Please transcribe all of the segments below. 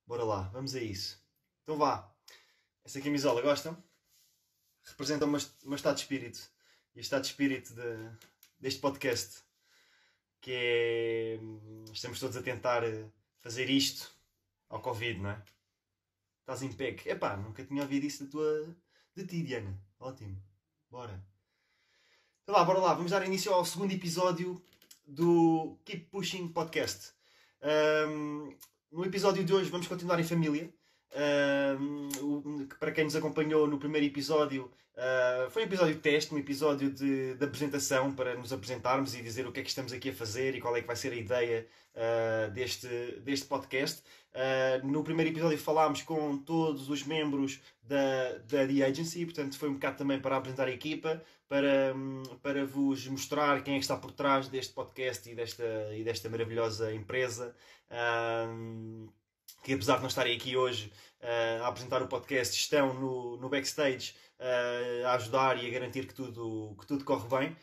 Bora lá, vamos a isso. Então vá. Essa camisola, gostam? Representa o meu estado de espírito. E o estado de espírito deste podcast. Que é... Estamos todos a tentar fazer isto ao Covid, não é? Estás em PEC. Epá, nunca tinha ouvido isso de ti, Diana. Ótimo. Bora. Então vá, bora lá. Vamos dar início ao segundo episódio do Keep Pushing Podcast. No episódio de hoje vamos continuar em família. Para quem nos acompanhou no primeiro episódio, foi um episódio de teste, um episódio de apresentação para nos apresentarmos e dizer o que é que estamos aqui a fazer e qual é que vai ser a ideia deste podcast. No primeiro episódio falámos com todos os membros da The Agency, portanto foi um bocado também para apresentar a equipa, para vos mostrar quem é que está por trás deste podcast e desta maravilhosa empresa. Que apesar de não estarem aqui hoje a apresentar o podcast, estão no backstage a ajudar e a garantir que tudo corre bem.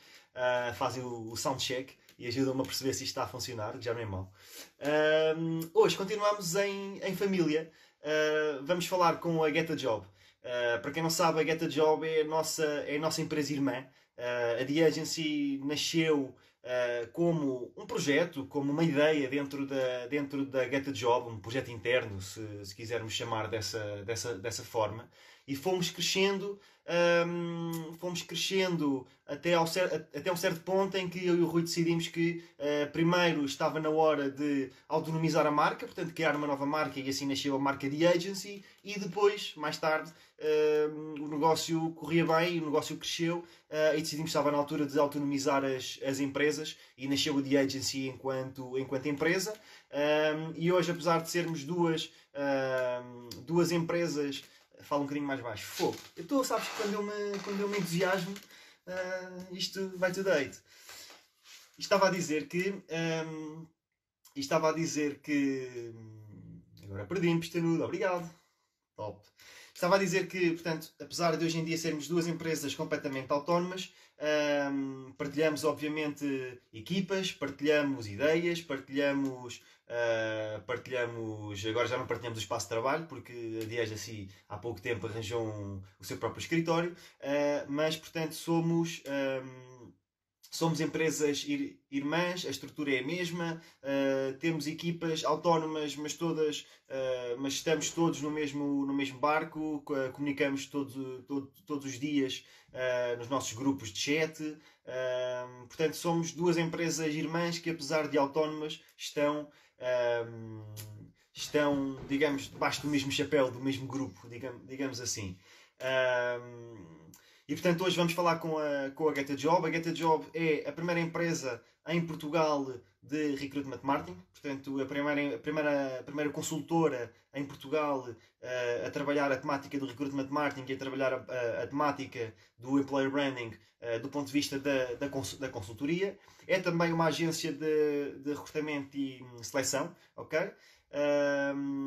Fazem o soundcheck e ajudam-me a perceber se isto está a funcionar, que já não é mau. Hoje continuamos em família. Vamos falar com a Get a Job. Para quem não sabe, a Get a Job é a nossa empresa irmã. A The Agency nasceu como um projeto, como uma ideia dentro da Get a Job, um projeto interno, se quisermos chamar dessa forma, e fomos crescendo até um certo ponto em que eu e o Rui decidimos que primeiro estava na hora de autonomizar a marca, portanto criar uma nova marca, e assim nasceu a marca The Agency, e depois, mais tarde, o negócio corria bem, o negócio cresceu, e decidimos que estava na altura de autonomizar as empresas, e nasceu a The Agency enquanto empresa. E hoje, apesar de sermos duas empresas... Fala um bocadinho mais baixo. Fogo. Sabes que quando eu me entusiasmo, isto vai to date. Estava a dizer que... Agora perdi-me, pestanudo. Obrigado. Top. Estava a dizer que, portanto, apesar de hoje em dia sermos duas empresas completamente autónomas, partilhamos, obviamente, equipas, partilhamos ideias, partilhamos... Agora já não partilhamos o espaço de trabalho, porque a Diege assim há pouco tempo arranjou o seu próprio escritório, mas portanto somos empresas irmãs, a estrutura é a mesma, temos equipas autónomas, mas estamos todos no mesmo barco, comunicamos todos os dias nos nossos grupos de chat. Portanto, somos duas empresas irmãs que, apesar de autónomas, estão, digamos, debaixo do mesmo chapéu, do mesmo grupo, digamos assim. E portanto hoje vamos falar com a Get a Job. A Get a Job é a primeira empresa em Portugal de recruitment marketing, portanto a primeira consultora em Portugal a trabalhar a temática do recruitment marketing e a trabalhar a temática do employer branding do ponto de vista da consultoria. É também uma agência de recrutamento e seleção, ok?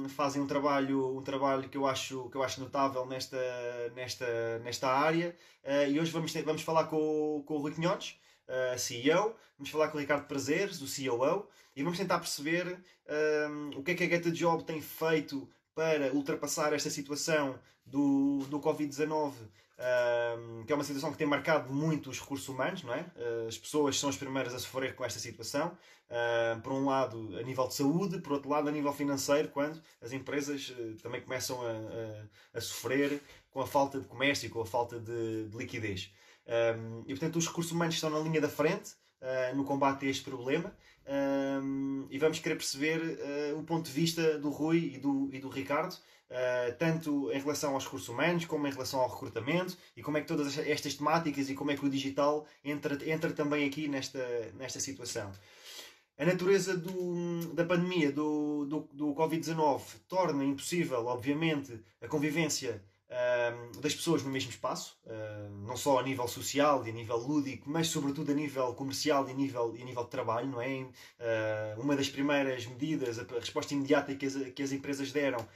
Fazem um trabalho que eu acho notável nesta área, e hoje vamos falar com o Rui Quinhones, CEO, vamos falar com o Ricardo Prazeres, o COO, e vamos tentar perceber o que é que a Get a Job tem feito para ultrapassar esta situação do Covid-19, que é uma situação que tem marcado muito os recursos humanos, não é? As pessoas são as primeiras a sofrer com esta situação, por um lado a nível de saúde, por outro lado a nível financeiro, quando as empresas também começam a sofrer com a falta de comércio e com a falta de liquidez. E portanto os recursos humanos estão na linha da frente no combate a este problema, e vamos querer perceber o ponto de vista do Rui e do Ricardo, tanto em relação aos recursos humanos como em relação ao recrutamento, e como é que todas estas temáticas e como é que o digital entra também aqui nesta situação. A natureza da pandemia do Covid-19 torna impossível, obviamente, a convivência das pessoas no mesmo espaço, não só a nível social e a nível lúdico, mas sobretudo a nível comercial e a nível de trabalho, não é? Uma das primeiras medidas, a resposta imediata que as empresas deram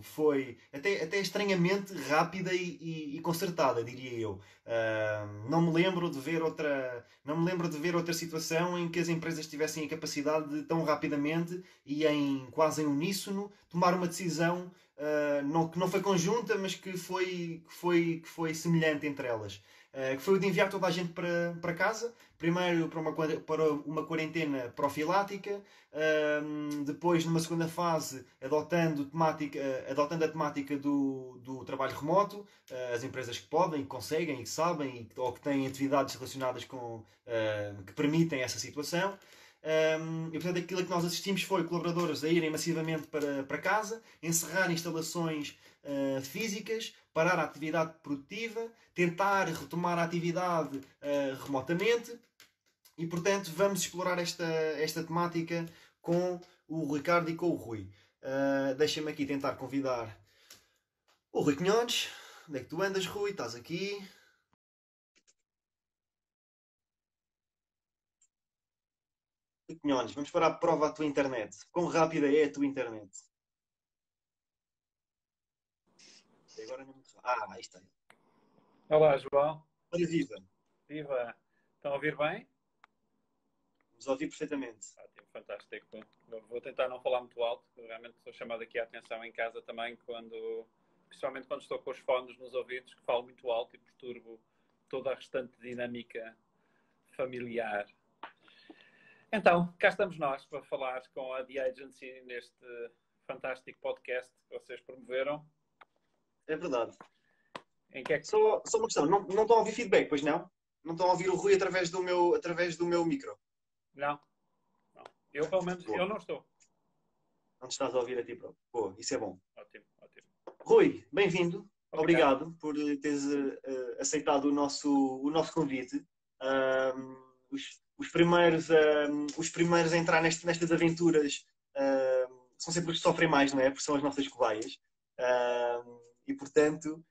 foi até estranhamente rápida e concertada, diria eu. Não me lembro de ver outra situação em que as empresas tivessem a capacidade de tão rapidamente e em quase em uníssono tomar uma decisão que não foi conjunta, mas que foi semelhante entre elas. Que foi o de enviar toda a gente para casa, primeiro para uma quarentena profilática, depois numa segunda fase adotando a temática do trabalho remoto, as empresas que podem, que conseguem e que sabem ou que têm atividades relacionadas com que permitem essa situação. E portanto aquilo que nós assistimos foi colaboradores a irem massivamente para casa, encerrar instalações físicas, parar a atividade produtiva, tentar retomar a atividade remotamente e portanto vamos explorar esta temática com o Ricardo e com o Rui. Deixa-me aqui tentar convidar o Rui Quinhones. Onde é que tu andas, Rui? Estás aqui? Rui Quinhones, vamos para a prova a tua internet. Quão rápida é a tua internet? Agora não me... aí está. Olá, João. Olha, viva. Viva. Estão a ouvir bem? Vamos ouvir perfeitamente. Ótimo, fantástico. Vou tentar não falar muito alto, porque realmente estou chamado aqui a atenção em casa também, principalmente quando estou com os fones nos ouvidos, que falo muito alto e perturbo toda a restante dinâmica familiar. Então, cá estamos nós para falar com a The Agency neste fantástico podcast que vocês promoveram. É verdade. Em que é que... Só uma questão, não estão a ouvir feedback, pois não? Não estão a ouvir o Rui através do meu micro? Não. Eu, pelo menos, eu não estou. Não te estás a ouvir a ti próprio. Boa, isso é bom. Ótimo. Rui, bem-vindo. Obrigado. Obrigado por teres aceitado o nosso convite. Os primeiros a entrar nestas aventuras são sempre os que sofrem mais, não é? Porque são as nossas cobaias. E, portanto,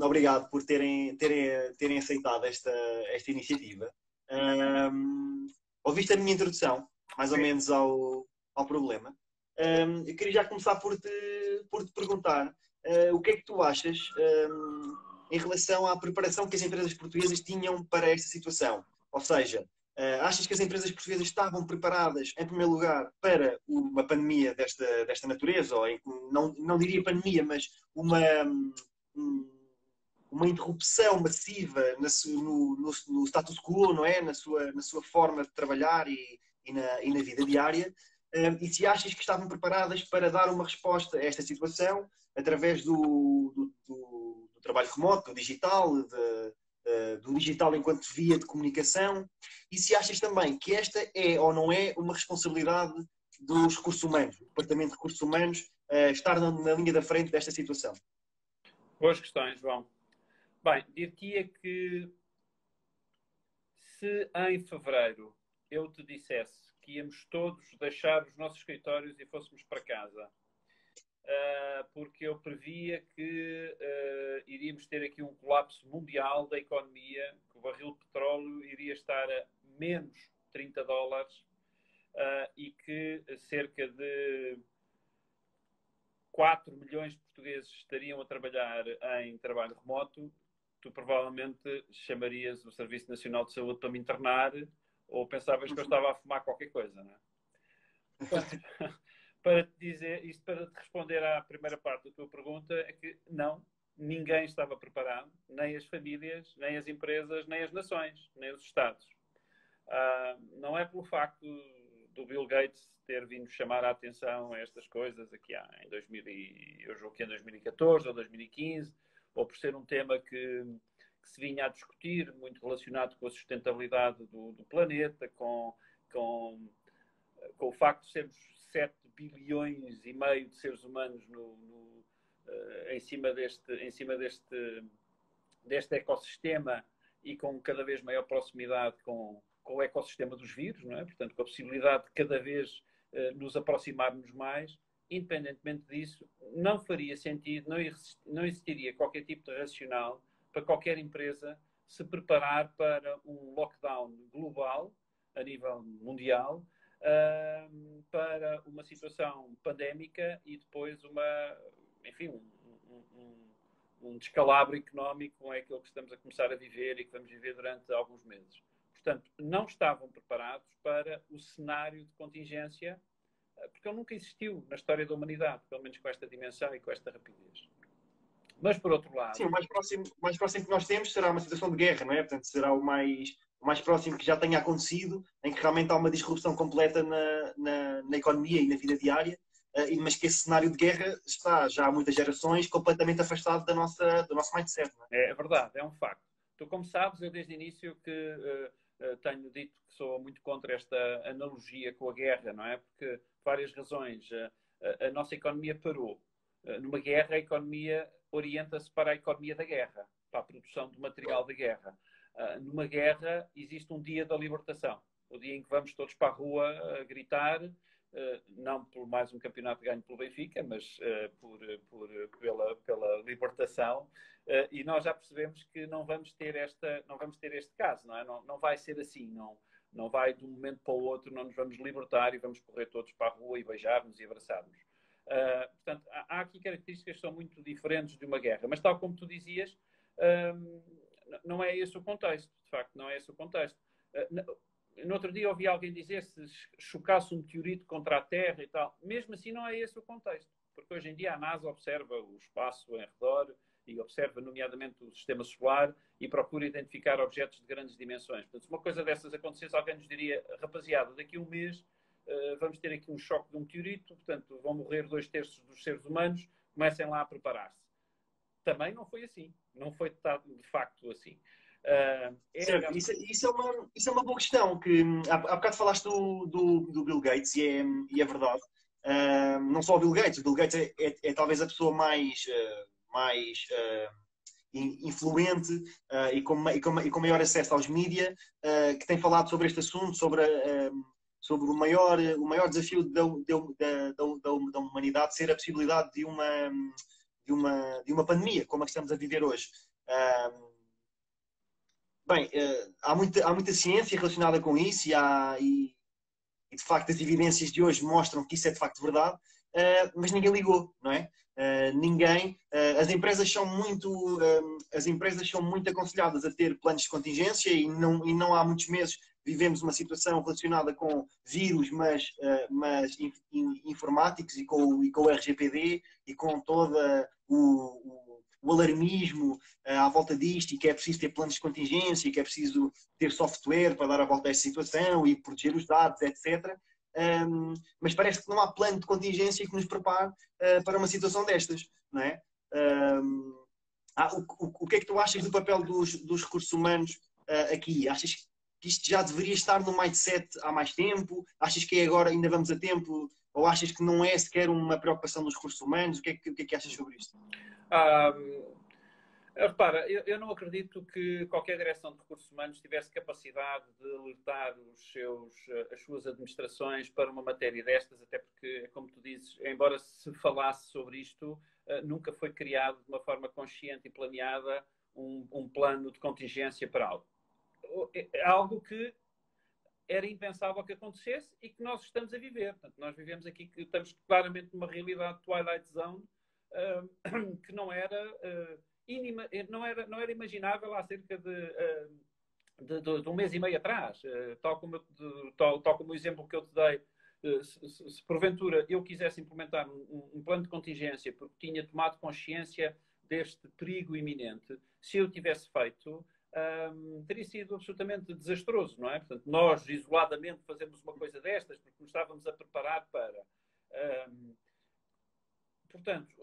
obrigado por terem aceitado esta iniciativa. Ouviste a minha introdução, mais ou menos, ao problema. Eu queria já começar por te perguntar o que é que tu achas em relação à preparação que as empresas portuguesas tinham para esta situação. Ou seja, achas que as empresas portuguesas estavam preparadas, em primeiro lugar, para uma pandemia desta natureza? Ou não diria pandemia, mas uma interrupção massiva no status quo, não é? Na sua forma de trabalhar e na vida diária. E se achas que estavam preparadas para dar uma resposta a esta situação através do trabalho remoto, do digital, do digital enquanto via de comunicação, e se achas também que esta é ou não é uma responsabilidade dos recursos humanos, do Departamento de Recursos Humanos, estar na linha da frente desta situação? Boas questões, João. Bem, diria que se em fevereiro eu te dissesse que íamos todos deixar os nossos escritórios e fôssemos para casa, porque eu previa que iríamos ter aqui um colapso mundial da economia, que o barril de petróleo iria estar a menos $30 e que cerca de 4 milhões de portugueses estariam a trabalhar em trabalho remoto, tu provavelmente chamarias o Serviço Nacional de Saúde para me internar ou pensavas que eu estava a fumar qualquer coisa, não é? Para te dizer, isto para te responder à primeira parte da tua pergunta, é que não, ninguém estava preparado, nem as famílias, nem as empresas, nem as nações, nem os Estados. Não é pelo facto do Bill Gates ter vindo chamar a atenção a estas coisas aqui eu julgo que em 2014 ou 2015, ou por ser um tema que se vinha a discutir, muito relacionado com a sustentabilidade do planeta, com o facto de sermos 7 bilhões e meio de seres humanos em cima deste ecossistema e com cada vez maior proximidade com o ecossistema dos vírus, não é? Portanto, com a possibilidade de cada vez nos aproximarmos mais. independentemente disso, não faria sentido, não existiria qualquer tipo de racional para qualquer empresa se preparar para um lockdown global, a nível mundial, para uma situação pandémica e depois enfim, um descalabro económico como é aquele que estamos a começar a viver e que vamos viver durante alguns meses. Portanto, não estavam preparados para o cenário de contingência, porque ele nunca existiu na história da humanidade, pelo menos com esta dimensão e com esta rapidez. Mas, por outro lado... Sim, o mais próximo que nós temos será uma situação de guerra, não é? Portanto, será o mais próximo que já tenha acontecido, em que realmente há uma disrupção completa na economia e na vida diária, mas que esse cenário de guerra está já há muitas gerações completamente afastado do nosso mindset. Não é? É verdade, é um facto. Tu, como sabes, eu desde o início que tenho dito que sou muito contra esta analogia com a guerra, não é? Porque, por várias razões, a nossa economia parou. Numa guerra, a economia orienta-se para a economia da guerra, para a produção de material da guerra. Numa guerra, existe um dia da libertação. O dia em que vamos todos para a rua a gritar, não por mais um campeonato ganho pelo Benfica, mas pela libertação. E nós já percebemos que não vamos ter este caso, não é? Não vai ser assim, não vai de um momento para o outro, não nos vamos libertar e vamos correr todos para a rua e beijar-nos e abraçar-nos. Portanto, há aqui características que são muito diferentes de uma guerra, mas tal como tu dizias, não é esse o contexto, de facto, não é esse o contexto. No outro dia ouvi alguém dizer se chocasse um meteorito contra a Terra e tal, mesmo assim não é esse o contexto, porque hoje em dia a NASA observa o espaço em redor e observa nomeadamente o sistema solar e procura identificar objetos de grandes dimensões. Portanto, se uma coisa dessas acontecesse, alguém nos diria, rapaziada, daqui a um mês vamos ter aqui um choque de um meteorito, portanto vão morrer 2/3 dos seres humanos, comecem lá a preparar-se. Também não foi assim, não foi de facto assim. Certo, isso é uma boa questão, que há bocado falaste do Bill Gates e é verdade. Não só o Bill Gates é talvez a pessoa mais influente e com maior acesso aos mídias que tem falado sobre este assunto, sobre o maior desafio da humanidade ser a possibilidade de uma pandemia, como a que estamos a viver hoje. Bem, há muita ciência relacionada com isso e de facto as evidências de hoje mostram que isso é de facto verdade, mas ninguém ligou, não é? As empresas são muito aconselhadas a ter planos de contingência e não há muitos meses vivemos uma situação relacionada com vírus, mas informáticos e com o RGPD e com todo o alarmismo à volta disto e que é preciso ter planos de contingência e que é preciso ter software para dar a volta a esta situação e proteger os dados, etc. Mas parece que não há plano de contingência que nos prepare para uma situação destas, não é? O que é que tu achas do papel dos recursos humanos aqui? Achas que isto já deveria estar no mindset há mais tempo? Achas que agora ainda vamos a tempo? Ou achas que não é sequer uma preocupação dos recursos humanos? O que é que achas sobre isto? Repara, eu não acredito que qualquer direção de recursos humanos tivesse capacidade de alertar as suas administrações para uma matéria destas, até porque, como tu dizes, embora se falasse sobre isto, nunca foi criado de uma forma consciente e planeada um plano de contingência para algo. É algo que era impensável que acontecesse e que nós estamos a viver. Portanto, nós vivemos aqui, que estamos claramente numa realidade Twilight Zone que não era imaginável há cerca de um mês e meio atrás. Tal como o exemplo que eu te dei, se porventura eu quisesse implementar um plano de contingência porque tinha tomado consciência deste perigo iminente, se eu tivesse feito, teria sido absolutamente desastroso, não é? Portanto, nós isoladamente fazemos uma coisa destas porque nos estávamos a preparar para... Portanto,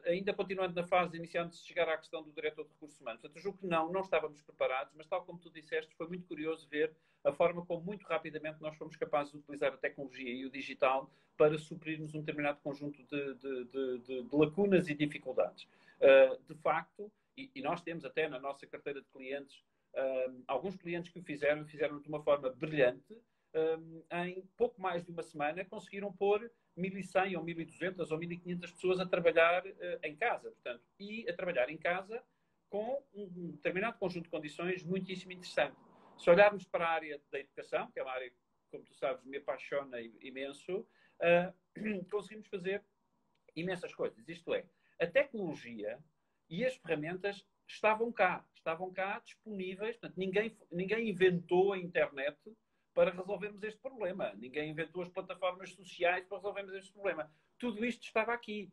ainda continuando na fase inicial de chegar à questão do diretor de recursos humanos, portanto, eu julgo que não estávamos preparados, mas tal como tu disseste, foi muito curioso ver a forma como muito rapidamente nós fomos capazes de utilizar a tecnologia e o digital para suprirmos um determinado conjunto de lacunas e dificuldades. De facto, e nós temos até na nossa carteira de clientes, alguns clientes que o fizeram de uma forma brilhante. Em pouco mais de uma semana conseguiram pôr 1.100 ou 1.200 ou 1.500 pessoas a trabalhar em casa, portanto, e a trabalhar em casa com um determinado conjunto de condições muitíssimo interessante. Se olharmos para a área da educação, que é uma área que, como tu sabes, me apaixona imenso, conseguimos fazer imensas coisas. Isto é, a tecnologia e as ferramentas estavam cá disponíveis. Portanto, ninguém inventou a internet para resolvermos este problema. Ninguém inventou as plataformas sociais para resolvermos este problema. Tudo isto estava aqui.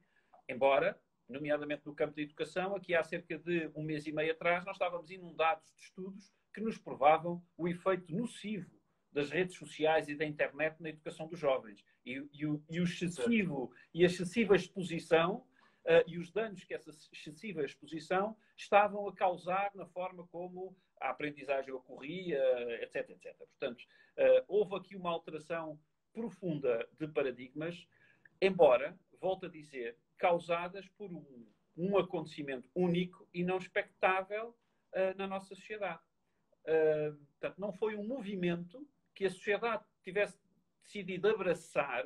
Embora, nomeadamente no campo da educação, aqui há cerca de um mês e meio atrás, nós estávamos inundados de estudos que nos provavam o efeito nocivo das redes sociais e da internet na educação dos jovens. E a excessiva exposição e os danos que essa excessiva exposição estavam a causar na forma como a aprendizagem ocorria, etc, etc. Portanto, houve aqui uma alteração profunda de paradigmas, embora, volto a dizer, causadas por um acontecimento único e não expectável na nossa sociedade. Portanto, não foi um movimento que a sociedade tivesse decidido abraçar,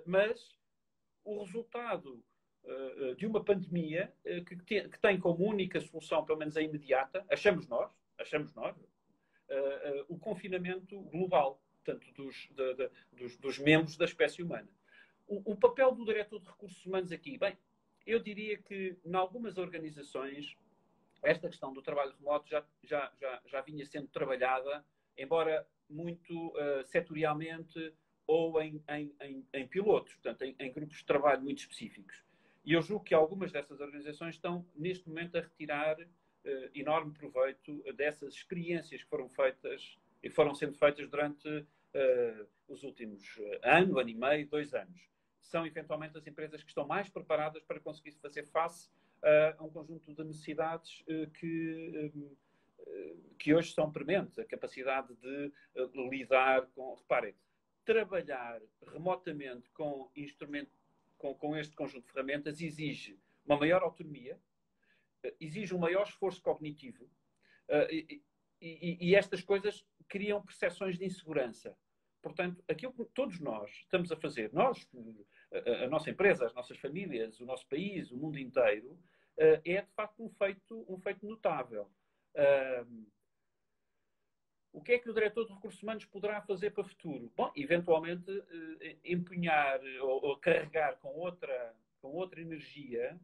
mas o resultado de uma pandemia que tem como única solução, pelo menos a imediata, achamos nós, o confinamento global, portanto, dos membros da espécie humana. O papel do diretor de recursos humanos aqui, bem, eu diria que em algumas organizações esta questão do trabalho remoto já vinha sendo trabalhada, embora muito setorialmente ou em pilotos, portanto, em grupos de trabalho muito específicos. E eu julgo que algumas dessas organizações estão, neste momento, a retirar enorme proveito dessas experiências que foram feitas e foram sendo feitas durante os últimos ano e meio, 2 anos. São, eventualmente, as empresas que estão mais preparadas para conseguir fazer face a um conjunto de necessidades que hoje são prementes. A capacidade de lidar com... Reparem, trabalhar remotamente com este conjunto de ferramentas exige uma maior autonomia, exige um maior esforço cognitivo e estas coisas criam percepções de insegurança. Portanto, aquilo que todos nós estamos a fazer, nós, a nossa empresa, as nossas famílias, o nosso país, o mundo inteiro, é de facto um feito notável. O que é que o diretor de recursos humanos poderá fazer para o futuro? Bom, eventualmente empunhar ou carregar com outra energia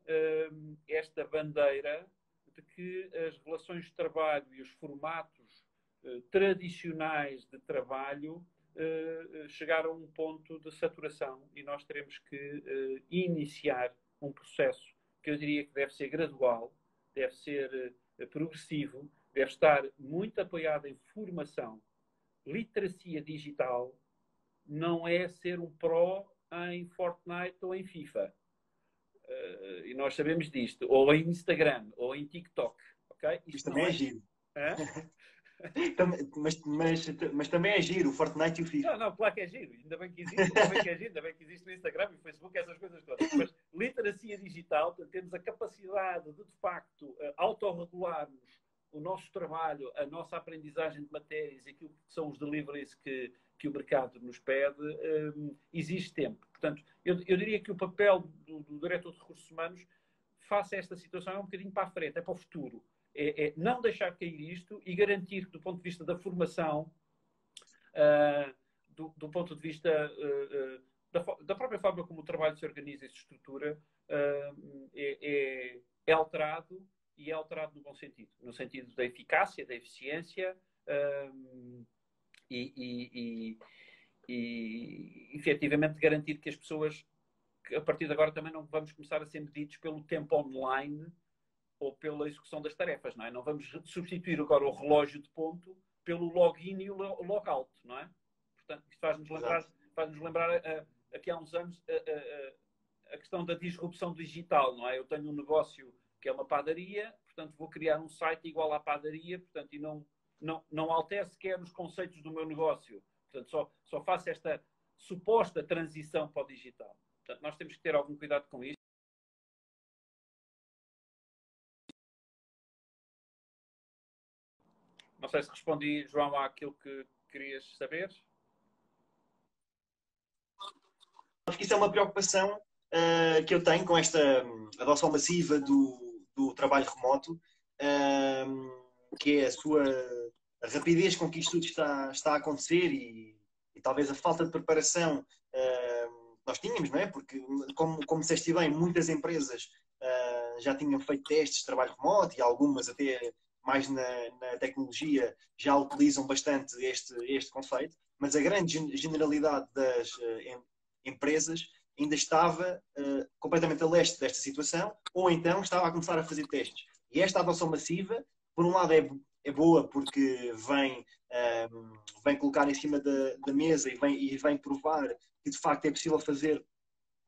esta bandeira de que as relações de trabalho e os formatos tradicionais de trabalho chegaram a um ponto de saturação e nós teremos que iniciar um processo que eu diria que deve ser gradual, deve ser progressivo, deve estar muito apoiado em formação. Literacia digital não é ser um pró em Fortnite ou em FIFA. E nós sabemos disto. Ou em Instagram, ou em TikTok. Okay? Isto também é giro. mas também é giro o Fortnite e o FIFA. Não, claro que é giro. Ainda bem que existe, ainda bem que existe no Instagram e no Facebook, essas coisas todas. Mas literacia digital, temos a capacidade de facto, autorregularmos o nosso trabalho, a nossa aprendizagem de matérias e aquilo que são os deliveries que o mercado nos pede, exige tempo. Portanto, eu diria que o papel do diretor de recursos humanos face a esta situação é um bocadinho para a frente, é para o futuro. É não deixar cair isto e garantir que, do ponto de vista da formação, do ponto de vista da própria forma como o trabalho se organiza e se estrutura, é alterado e é alterado no bom sentido. No sentido da eficácia, da eficiência e efetivamente garantir que as pessoas, que a partir de agora também não vamos começar a ser medidos pelo tempo online ou pela execução das tarefas, não é? Não vamos substituir agora o relógio de ponto pelo login e o logout, não é? Portanto, isto faz-nos lembrar aqui há uns anos a questão da disrupção digital, não é? Eu tenho um negócio que é uma padaria, portanto vou criar um site igual à padaria, portanto, e não altere sequer os conceitos do meu negócio. Portanto, só faço esta suposta transição para o digital. Portanto, nós temos que ter algum cuidado com isto. Não sei se respondi, João, àquilo que querias saber. que isso é uma preocupação que eu tenho com esta adoção massiva do trabalho remoto, que é a rapidez com que isto tudo está a acontecer e talvez a falta de preparação nós tínhamos, não é? Porque, como disseste bem, muitas empresas já tinham feito testes de trabalho remoto e algumas até mais na tecnologia já utilizam bastante este conceito, mas a grande generalidade das empresas ainda estava completamente a leste desta situação ou então estava a começar a fazer testes. E esta adoção massiva, por um lado, é boa porque vem colocar em cima da mesa e vem provar que de facto é possível fazer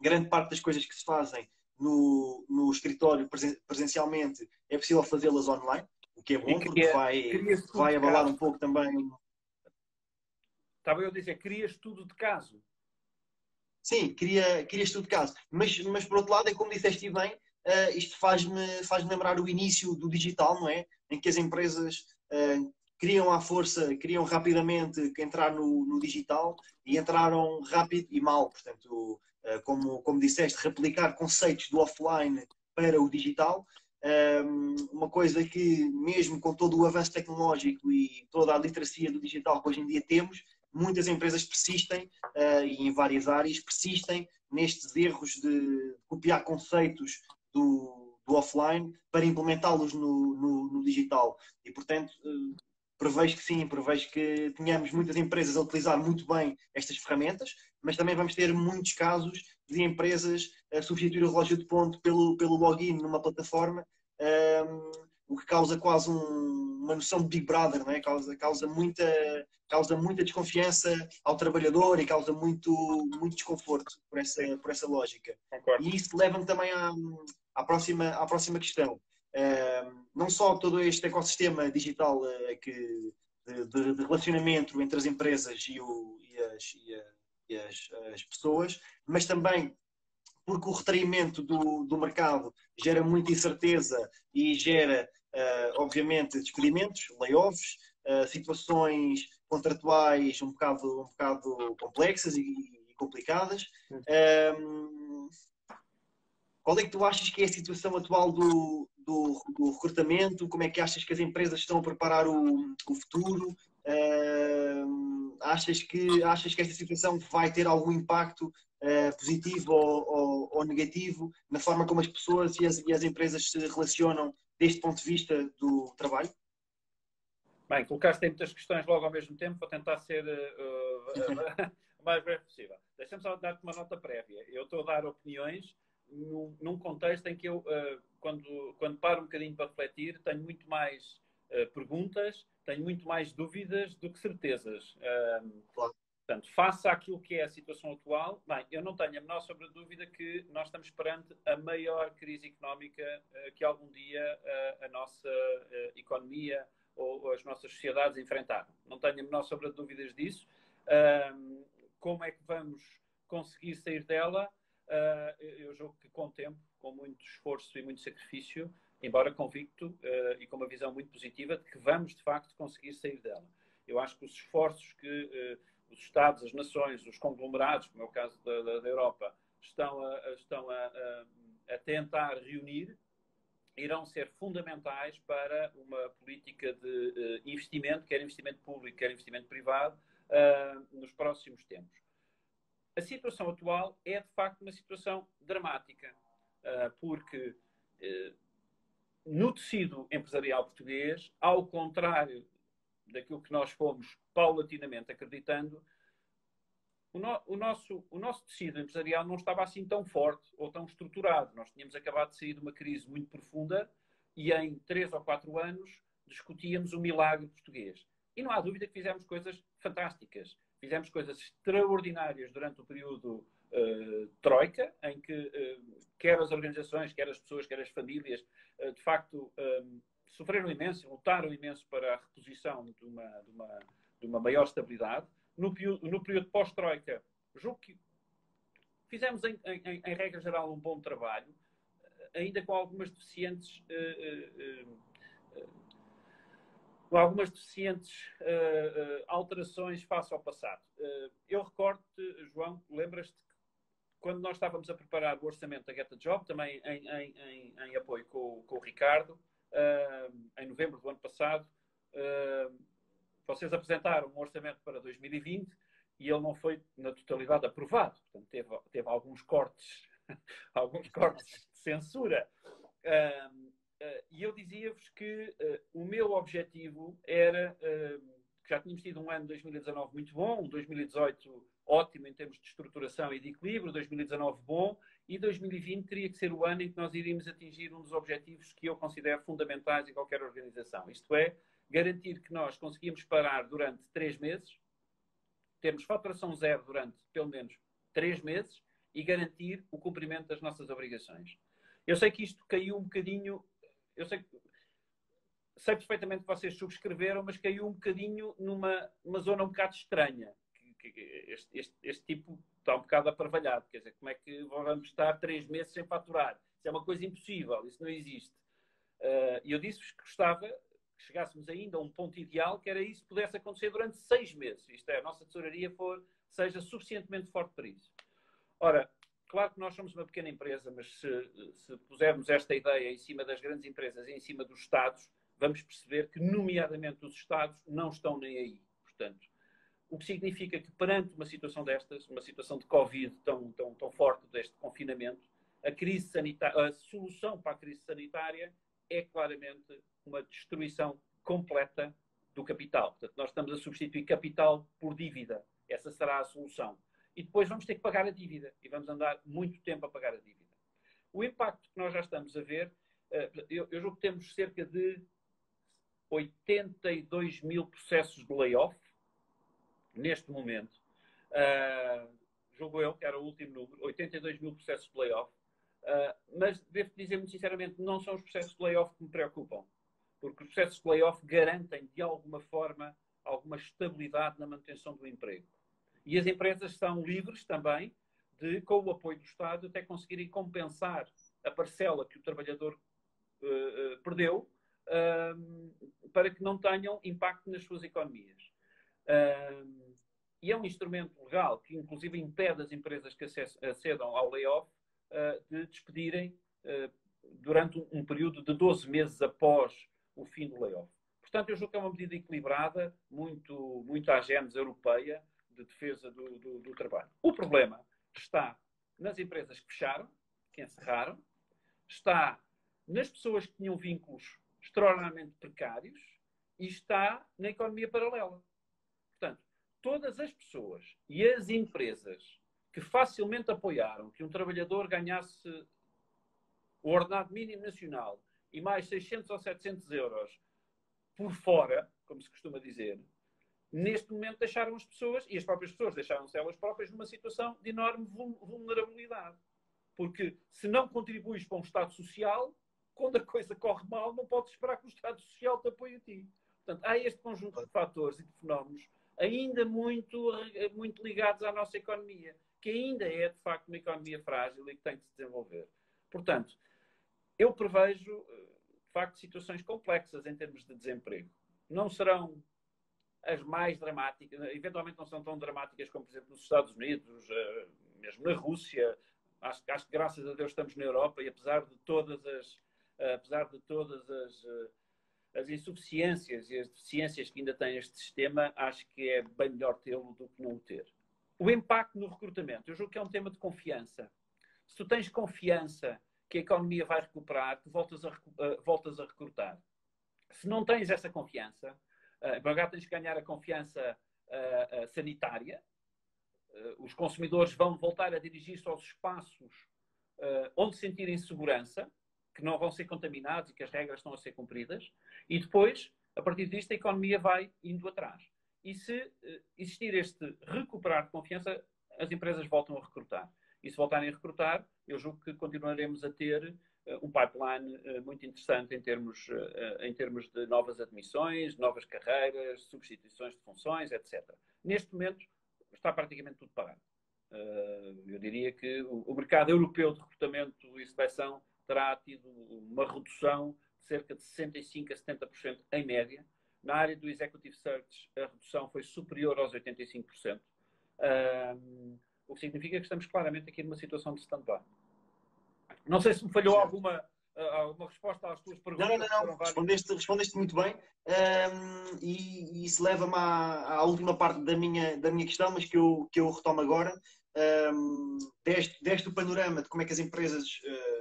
grande parte das coisas que se fazem no escritório presencialmente, é possível fazê-las online, o que é E bom porque vai abalar um pouco também. Estava eu a dizer, crias tudo de caso. Sim, queria estudo de caso. Mas por outro lado, é como disseste bem, isto faz-me lembrar o início do digital, não é? Em que as empresas queriam à força, queriam rapidamente entrar no digital e entraram rápido e mal. Portanto, como disseste, replicar conceitos do offline para o digital. Uma coisa que, mesmo com todo o avanço tecnológico e toda a literacia do digital que hoje em dia temos, muitas empresas persistem, e em várias áreas, persistem nestes erros de copiar conceitos do offline para implementá-los no digital. E, portanto, prevejo que sim, prevejo que tenhamos muitas empresas a utilizar muito bem estas ferramentas, mas também vamos ter muitos casos de empresas a substituir o relógio de ponto pelo login numa plataforma, o que causa quase uma noção de Big Brother, não é? Causa muita desconfiança ao trabalhador e causa muito desconforto por essa lógica. Concordo. E isso leva-me também à próxima questão. Não só todo este ecossistema digital de relacionamento entre as empresas e as pessoas, mas também porque o retraimento do mercado gera muita incerteza e gera, obviamente, despedimentos, layoffs, situações contratuais um bocado complexas e complicadas. Qual é que tu achas que é a situação atual do recrutamento? Como é que achas que as empresas estão a preparar o futuro? Achas que esta situação vai ter algum impacto positivo ou negativo na forma como as pessoas e as empresas se relacionam deste ponto de vista do trabalho? Bem, colocaste aí muitas questões logo ao mesmo tempo, vou tentar ser o mais breve possível. Deixa-me só dar-te uma nota prévia. Eu estou a dar opiniões num contexto em que eu, quando paro um bocadinho para refletir, tenho muito mais perguntas, tenho muito mais dúvidas do que certezas. Claro. Portanto, face àquilo que é a situação atual, bem, eu não tenho a menor sobre a dúvida que nós estamos perante a maior crise económica que algum dia a nossa economia ou as nossas sociedades enfrentaram. Não tenho a menor sobre a dúvidas disso. Como é que vamos conseguir sair dela? Eu julgo que com tempo, com muito esforço e muito sacrifício, embora convicto e com uma visão muito positiva de que vamos, de facto, conseguir sair dela. Eu acho que os esforços que os Estados, as nações, os conglomerados, como é o caso da Europa, estão a tentar reunir, irão ser fundamentais para uma política de investimento, quer investimento público, quer investimento privado, nos próximos tempos. A situação atual é, de facto, uma situação dramática, porque no tecido empresarial português, ao contrário daquilo que nós fomos paulatinamente acreditando, o nosso tecido empresarial não estava assim tão forte ou tão estruturado. Nós tínhamos acabado de sair de uma crise muito profunda e em 3 ou 4 anos discutíamos o milagre português. E não há dúvida que fizemos coisas fantásticas. Fizemos coisas extraordinárias durante o período troika, em que quer as organizações, quer as pessoas, quer as famílias, de facto, sofreram imenso, lutaram imenso para a reposição de uma maior estabilidade. No período pós-troika, julgo que fizemos, em regra geral, um bom trabalho, ainda com algumas deficientes alterações face ao passado. Eu recordo-te, João, lembras-te quando nós estávamos a preparar o orçamento da Get a Job, também em apoio com o Ricardo, em novembro do ano passado, vocês apresentaram um orçamento para 2020 e ele não foi na totalidade aprovado. Portanto, teve alguns cortes, alguns cortes de censura. E eu dizia-vos que o meu objetivo era, que já tínhamos tido um ano de 2019 muito bom, um 2018 ótimo em termos de estruturação e de equilíbrio, 2019 bom, e 2020 teria que ser o ano em que nós iríamos atingir um dos objetivos que eu considero fundamentais em qualquer organização. Isto é, garantir que nós conseguimos parar durante 3 meses, termos faturação zero durante pelo menos 3 meses e garantir o cumprimento das nossas obrigações. Eu sei que isto caiu um bocadinho, eu sei perfeitamente que vocês subscreveram, mas caiu um bocadinho numa zona um bocado estranha. Este tipo está um bocado aparvalhado. Quer dizer, como é que vamos estar 3 meses sem faturar? Isso é uma coisa impossível, isso não existe. E eu disse-vos que gostava que chegássemos ainda a um ponto ideal, que era isso que pudesse acontecer durante 6 meses. Isto é, a nossa tesouraria seja suficientemente forte para isso. Ora, claro que nós somos uma pequena empresa, mas se pusermos esta ideia em cima das grandes empresas e em cima dos Estados, vamos perceber que, nomeadamente, os Estados não estão nem aí. Portanto, o que significa que, perante uma situação destas, uma situação de Covid tão forte, deste confinamento, a solução para a crise sanitária é claramente uma destruição completa do capital. Portanto, nós estamos a substituir capital por dívida. Essa será a solução. E depois vamos ter que pagar a dívida. E vamos andar muito tempo a pagar a dívida. O impacto que nós já estamos a ver, eu julgo que temos cerca de 82 mil processos de layoff neste momento. Julgo eu que era o último número, 82 mil processos de layoff. Mas devo dizer muito sinceramente, não são os processos de layoff que me preocupam. Porque os processos de layoff garantem, de alguma forma, alguma estabilidade na manutenção do emprego. E as empresas são livres também de, com o apoio do Estado, até conseguirem compensar a parcela que o trabalhador perdeu para que não tenham impacto nas suas economias. E é um instrumento legal que, inclusive, impede as empresas que acedam ao layoff de despedirem durante um período de 12 meses após o fim do layoff. Portanto, eu julgo que é uma medida equilibrada, muito à génese europeia, de defesa do trabalho. O problema está nas empresas que fecharam, que encerraram, está nas pessoas que tinham vínculos extraordinariamente precários e está na economia paralela. Portanto, todas as pessoas e as empresas que facilmente apoiaram que um trabalhador ganhasse o ordenado mínimo nacional e mais 600 ou 700 euros por fora, como se costuma dizer, neste momento deixaram as pessoas, e as próprias pessoas deixaram-se elas próprias numa situação de enorme vulnerabilidade. Porque se não contribuis para um Estado Social, quando a coisa corre mal, não podes esperar que o Estado Social te apoie a ti. Portanto, há este conjunto de fatores e de fenómenos ainda muito ligados à nossa economia, que ainda é, de facto, uma economia frágil e que tem de se desenvolver. Portanto, eu prevejo, de facto, situações complexas em termos de desemprego. Não serão as mais dramáticas, eventualmente não são tão dramáticas como, por exemplo, nos Estados Unidos, mesmo na Rússia. Acho que, graças a Deus, estamos na Europa e, apesar de todas as insuficiências e as deficiências que ainda tem este sistema, acho que é bem melhor tê-lo do que não o ter. O impacto no recrutamento. Eu julgo que é um tema de confiança. Se tu tens confiança que a economia vai recuperar, tu voltas a recrutar. Se não tens essa confiança, agora tens que ganhar a confiança sanitária. Os consumidores vão voltar a dirigir-se aos espaços onde sentirem segurança, que não vão ser contaminados e que as regras estão a ser cumpridas. E depois, a partir disto, a economia vai indo atrás. E se existir este recuperar de confiança, as empresas voltam a recrutar. E se voltarem a recrutar, eu julgo que continuaremos a ter um pipeline muito interessante em termos de novas admissões, novas carreiras, substituições de funções, etc. Neste momento, está praticamente tudo parado. Eu diria que o mercado europeu de recrutamento e seleção terá tido uma redução de cerca de 65% a 70% em média. Na área do Executive Search, a redução foi superior aos 85%. O que significa que estamos claramente aqui numa situação de stand-by. Não sei se me falhou alguma resposta às tuas perguntas. Não. Respondeste muito bem. E isso leva-me à última parte da minha questão, mas que eu retomo agora. Deste o panorama de como é que as empresas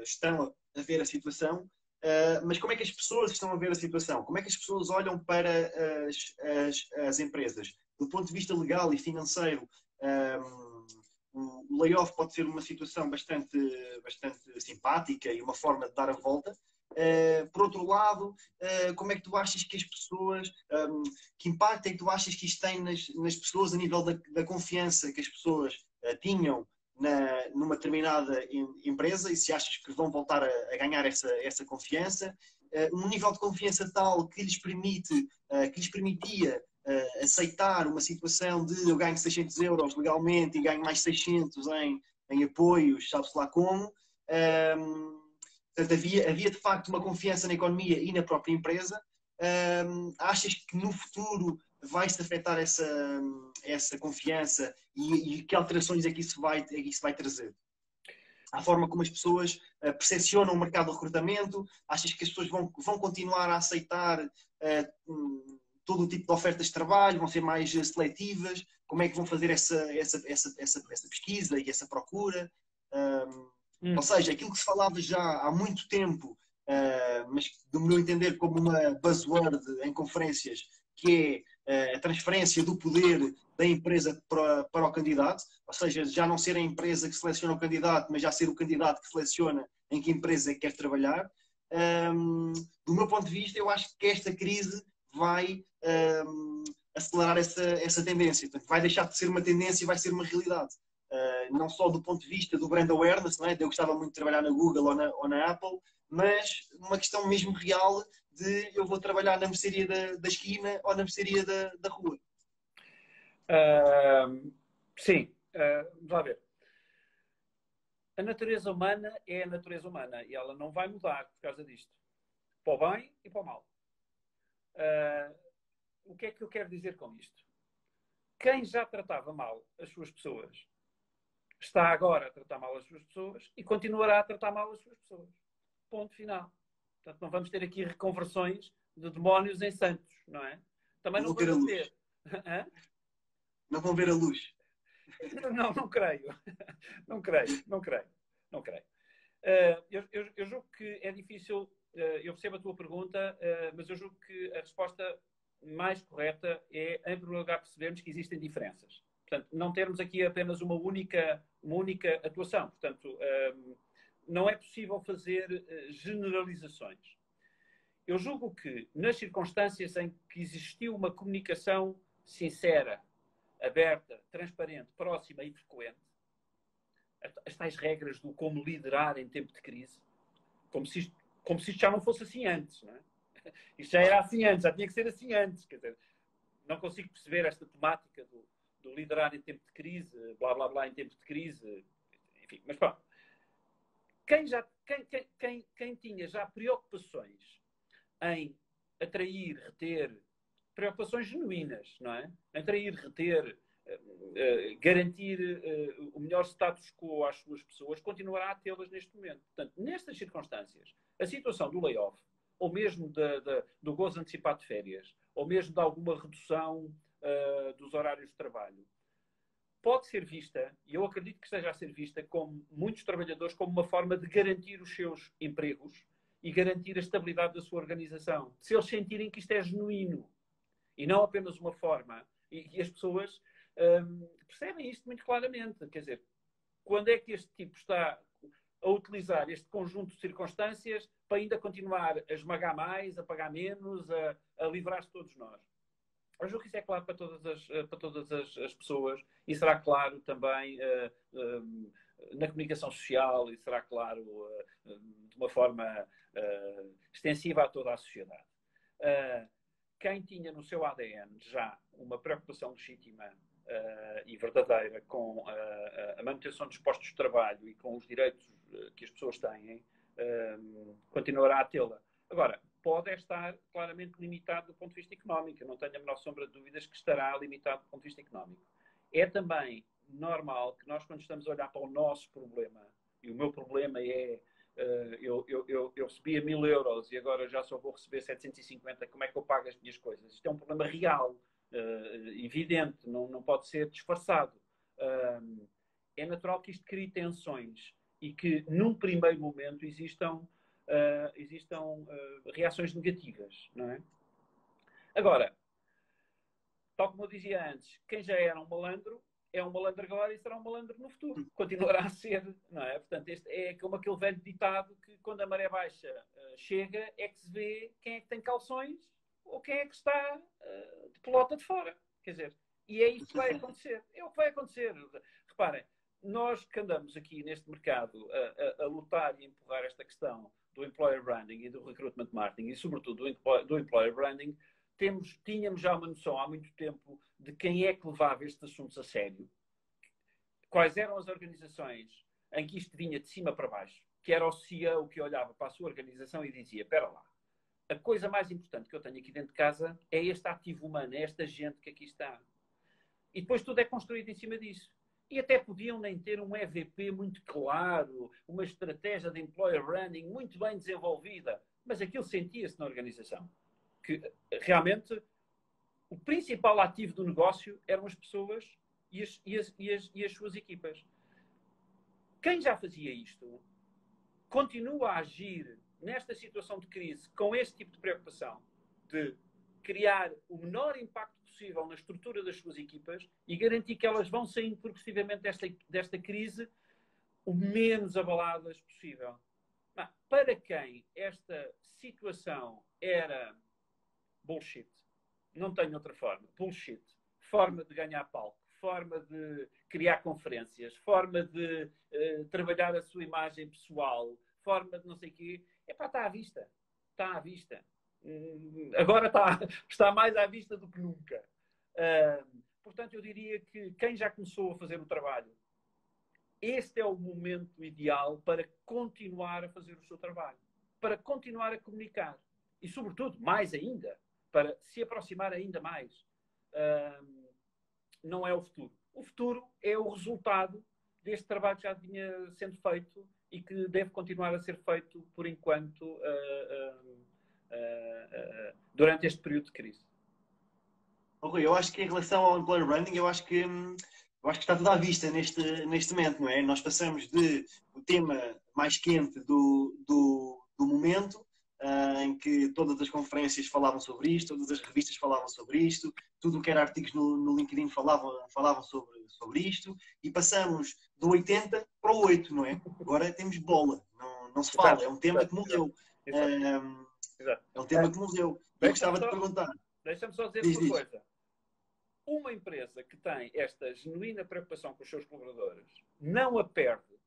estão a ver a situação, mas como é que as pessoas estão a ver a situação? Como é que as pessoas olham para as empresas? Do ponto de vista legal e financeiro, o layoff pode ser uma situação bastante simpática e uma forma de dar a volta. Por outro lado, como é que tu achas que as pessoas, que impacto é que tu achas que isto tem nas pessoas a nível da confiança que as pessoas tinham numa determinada empresa, e se achas que vão voltar a ganhar essa confiança, um nível de confiança tal que lhes permitia aceitar uma situação de eu ganho 600 euros legalmente e ganho mais 600 em apoios, sabe-se lá como. Portanto, havia de facto uma confiança na economia e na própria empresa. Achas que no futuro vai-se afetar essa confiança e que alterações é que isso vai trazer? À forma como as pessoas percepcionam o mercado de recrutamento? Achas que as pessoas vão continuar a aceitar todo o tipo de ofertas de trabalho? Vão ser mais seletivas? Como é que vão fazer essa pesquisa e essa procura? Ou seja, aquilo que se falava já há muito tempo, mas do meu entender como uma buzzword em conferências, que é a transferência do poder da empresa para o candidato, ou seja, já não ser a empresa que seleciona o candidato, mas já ser o candidato que seleciona em que empresa quer trabalhar. Do meu ponto de vista, eu acho que esta crise vai acelerar essa tendência. Portanto, vai deixar de ser uma tendência e vai ser uma realidade. Não só do ponto de vista do brand awareness, não é? Eu gostava muito de trabalhar na Google ou na Apple, mas uma questão mesmo real de eu vou trabalhar na mercearia da esquina ou na mercearia da rua. Sim, vamos lá ver. A natureza humana é a natureza humana e ela não vai mudar por causa disto. Para o bem e para o mal. O que é que eu quero dizer com isto? Quem já tratava mal as suas pessoas está agora a tratar mal as suas pessoas e continuará a tratar mal as suas pessoas. Ponto final. Portanto, não vamos ter aqui reconversões de demónios em santos, não é? Também não vamos ter. Não vão ver a luz. Não creio. Não creio. Eu julgo que é difícil. Eu percebo a tua pergunta, mas eu julgo que a resposta mais correta é, em primeiro lugar, percebermos que existem diferenças. Portanto, não termos aqui apenas uma única atuação. Portanto, não é possível fazer generalizações. Eu julgo que, nas circunstâncias em que existiu uma comunicação sincera, aberta, transparente, próxima e frequente, as tais regras do como liderar em tempo de crise, como se isto já não fosse assim antes, não é? Isto já era assim antes, já tinha que ser assim antes. Quer dizer, não consigo perceber esta temática do liderar em tempo de crise, blá blá blá em tempo de crise, enfim, mas pronto. Quem tinha já preocupações em atrair, reter, preocupações genuínas, não é? Atrair, reter, garantir o melhor status quo às suas pessoas, continuará a tê-las neste momento. Portanto, nestas circunstâncias, a situação do layoff, ou mesmo do gozo antecipado de férias, ou mesmo de alguma redução dos horários de trabalho, pode ser vista, e eu acredito que esteja a ser vista, como muitos trabalhadores, como uma forma de garantir os seus empregos e garantir a estabilidade da sua organização. Se eles sentirem que isto é genuíno e não apenas uma forma. E as pessoas percebem isto muito claramente. Quer dizer, quando é que este tipo está a utilizar este conjunto de circunstâncias para ainda continuar a esmagar mais, a pagar menos, a livrar-se de todos nós? Eu julgo que isso é claro para todas as pessoas e será claro também na comunicação social e será claro de uma forma extensiva a toda a sociedade. Quem tinha no seu ADN já uma preocupação legítima e verdadeira com a manutenção dos postos de trabalho e com os direitos que as pessoas têm, continuará a tê-la. Agora, pode estar claramente limitado do ponto de vista económico. Eu não tenho a menor sombra de dúvidas que estará limitado do ponto de vista económico. É também normal que nós, quando estamos a olhar para o nosso problema, e o meu problema é eu recebia 1000 euros e agora já só vou receber 750, como é que eu pago as minhas coisas? Isto é um problema real, evidente, não pode ser disfarçado. É natural que isto crie tensões e que, num primeiro momento, existam reações negativas, não é? Agora, tal como eu dizia antes, quem já era um malandro é um malandro agora e será um malandro no futuro. Continuará a ser, não é? Portanto, este é como aquele velho ditado que quando a maré baixa chega é que se vê quem é que tem calções ou quem é que está de pelota de fora. Quer dizer, e é isso que vai acontecer. É o que vai acontecer. Reparem, nós que andamos aqui neste mercado a lutar e empurrar esta questão do employer branding e do recruitment marketing e, sobretudo, do employer branding, tínhamos já uma noção há muito tempo de quem é que levava estes assuntos a sério, quais eram as organizações em que isto vinha de cima para baixo, que era o CEO que olhava para a sua organização e dizia, espera lá, a coisa mais importante que eu tenho aqui dentro de casa é este ativo humano, é esta gente que aqui está. E depois tudo é construído em cima disso. E até podiam nem ter um EVP muito claro, uma estratégia de employer branding muito bem desenvolvida, mas aquilo sentia-se na organização. Que realmente o principal ativo do negócio eram as pessoas e as suas equipas. Quem já fazia isto continua a agir nesta situação de crise com este tipo de preocupação de criar o menor impacto possível na estrutura das suas equipas e garantir que elas vão saindo progressivamente desta crise o menos abaladas possível. Para quem esta situação era bullshit, não tenho outra forma, bullshit, forma de ganhar palco, forma de criar conferências, forma de trabalhar a sua imagem pessoal, forma de não sei o quê, está à vista. Está à vista. Agora está mais à vista do que nunca. Portanto, eu diria que quem já começou a fazer o trabalho, este é o momento ideal para continuar a fazer o seu trabalho, para continuar a comunicar e, sobretudo, mais ainda, para se aproximar ainda mais. Não é o futuro. O futuro é o resultado deste trabalho que já vinha sendo feito e que deve continuar a ser feito, por enquanto, durante este período de crise. Rui, eu acho que em relação ao employer branding, eu acho que está tudo à vista neste momento, não é? Nós passamos de o tema mais quente do momento, em que todas as conferências falavam sobre isto, todas as revistas falavam sobre isto, tudo o que era artigos no LinkedIn falavam sobre isto, e passamos do 80 para o 8, não é? Agora temos bola, não se fala, é um tema que morreu. É um tema que morreu. E eu gostava de perguntar. Deixa-me só dizer uma coisa. Uma empresa que tem esta genuína preocupação com os seus colaboradores não a perde